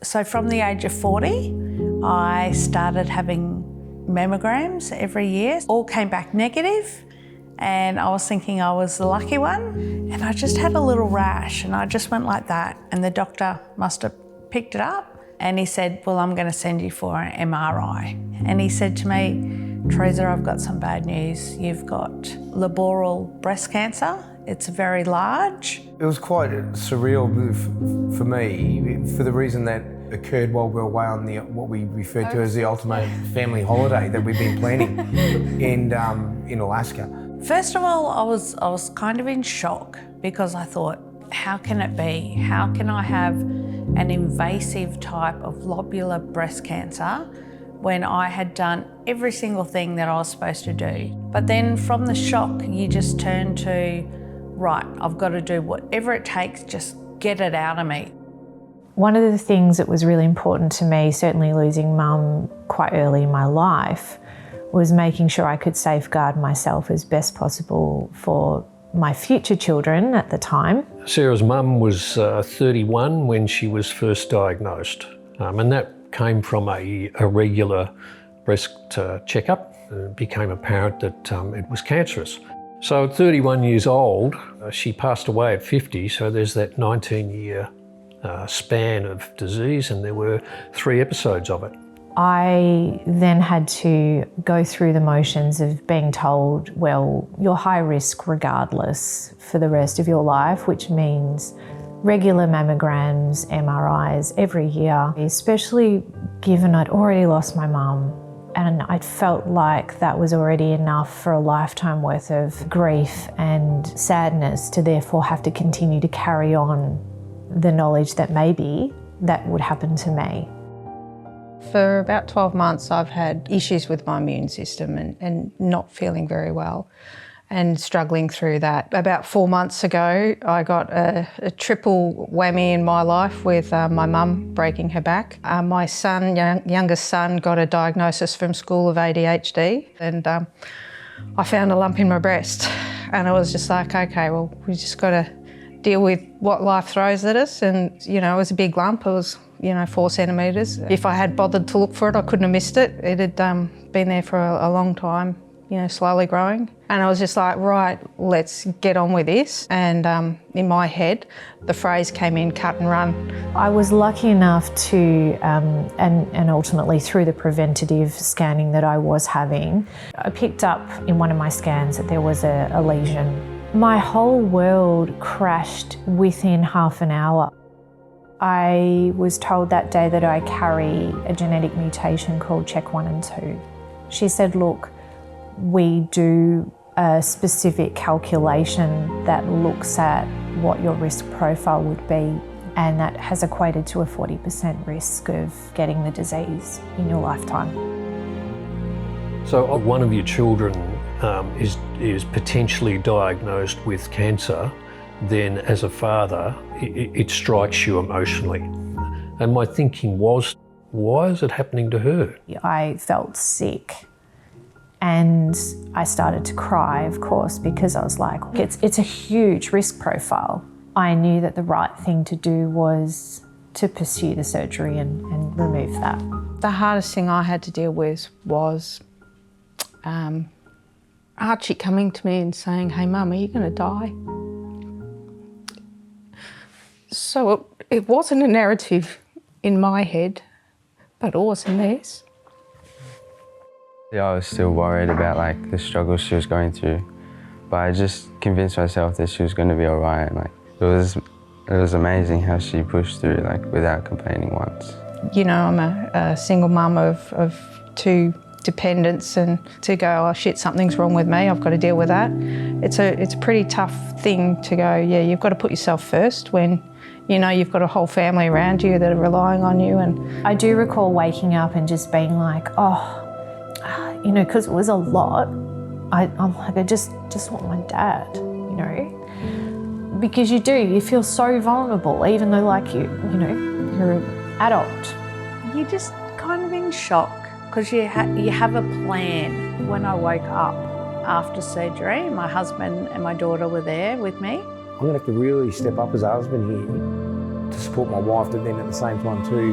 So from the age of 40, I started having mammograms every year. All came back negative, and I was thinking I was the lucky one. And I just had a little rash, and I just went like that. And the doctor must have picked it up, and he said, well, I'm going to send you for an MRI. And he said to me, Teresa, I've got some bad news. You've got laboral breast cancer. It's very large. It was quite surreal for me, for the reason that occurred while we were away on what we referred to as the ultimate family holiday that we've been planning in Alaska. First of all, I was kind of in shock because I thought, how can it be? How can I have an invasive type of lobular breast cancer when I had done every single thing that I was supposed to do? But then from the shock, you just turn to, right, I've got to do whatever it takes, just get it out of me. One of the things that was really important to me, certainly losing Mum quite early in my life, was making sure I could safeguard myself as best possible for my future children at the time. Sarah's mum was 31 when she was first diagnosed, and that came from a regular breast checkup. It became apparent that it was cancerous. So at 31 years old, she passed away at 50, so there's that 19-year span of disease, and there were 3 episodes of it. I then had to go through the motions of being told, well, you're high risk regardless for the rest of your life, which means regular mammograms, MRIs every year, especially given I'd already lost my mum. And I felt like that was already enough for a lifetime worth of grief and sadness to therefore have to continue to carry on the knowledge that maybe that would happen to me. For about 12 months, I've had issues with my immune system and not feeling very well and struggling through that. About 4 months ago, I got a triple whammy in my life with my mum breaking her back. My son, youngest son, got a diagnosis from school of ADHD, and I found a lump in my breast. And I was just like, okay, well, we just got to deal with what life throws at us. And, you know, it was a big lump. It was, 4 centimetres. If I had bothered to look for it, I couldn't have missed it. It had been there for a long time, slowly growing. And I was just like, right, let's get on with this. And in my head, the phrase came in, cut and run. I was lucky enough to, and ultimately through the preventative scanning that I was having, I picked up in one of my scans that there was a lesion. My whole world crashed within half an hour. I was told that day that I carry a genetic mutation called CHEK1 and 2. She said, look, we do a specific calculation that looks at what your risk profile would be, and that has equated to a 40% risk of getting the disease in your lifetime. So one of your children is potentially diagnosed with cancer, then as a father, it strikes you emotionally. And my thinking was, why is it happening to her? I felt sick and I started to cry, of course, because I was like, it's a huge risk profile. I knew that the right thing to do was to pursue the surgery and remove that. The hardest thing I had to deal with was Archie coming to me and saying, hey, Mum, are you going to die? So it wasn't a narrative in my head, but it was in theirs. Yeah, I was still worried about the struggles she was going through, but I just convinced myself that she was going to be all right. It was amazing how she pushed through without complaining once. I'm a single mum of 2 dependents, and to go, oh shit, something's wrong with me, I've got to deal with that. It's a pretty tough thing to go, yeah, you've got to put yourself first when you've got a whole family around you that are relying on you. And I do recall waking up and just being like, because it was a lot. I'm like, I just want my dad, because you feel so vulnerable, even though you're an adult. You're just kind of in shock because you have a plan. When I woke up after surgery, my husband and my daughter were there with me. I'm going to have to really step up as a husband here to support my wife, but then at the same time too,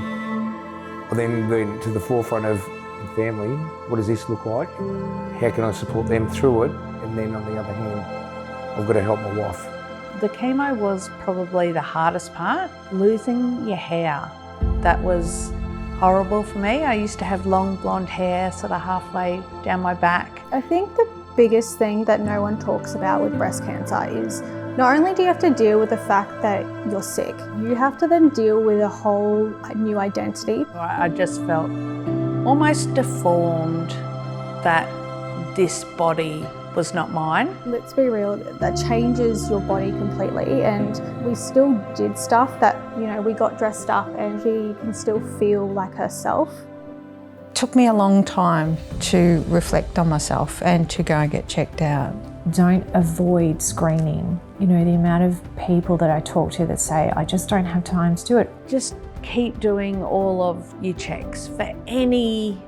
I then went to the forefront of the family. What does this look like? How can I support them through it? And then on the other hand, I've got to help my wife. The chemo was probably the hardest part. Losing your hair, that was horrible for me. I used to have long blonde hair sort of halfway down my back. I think the biggest thing that no one talks about with breast cancer is not only do you have to deal with the fact that you're sick, you have to then deal with a whole new identity. I just felt almost deformed that this body was not mine. Let's be real, that changes your body completely, and we still did stuff that, you know, we got dressed up and she can still feel like herself. It took me a long time to reflect on myself and to go and get checked out. Don't avoid screening. You know, the amount of people that I talk to that say, I just don't have time to do it. Just keep doing all of your checks for any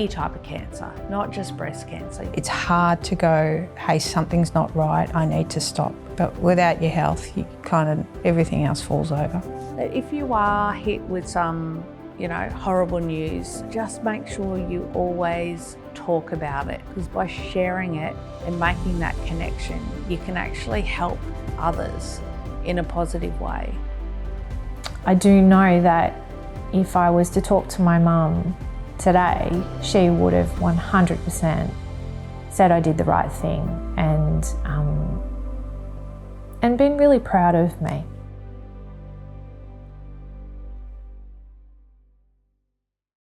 type of cancer, not just breast cancer. It's hard to go, hey, something's not right, I need to stop. But without your health, everything else falls over. If you are hit with some, horrible news, just make sure you always talk about it, because by sharing it and making that connection, you can actually help others in a positive way. I do know that if I was to talk to my mum today, she would have 100% said I did the right thing and been really proud of me.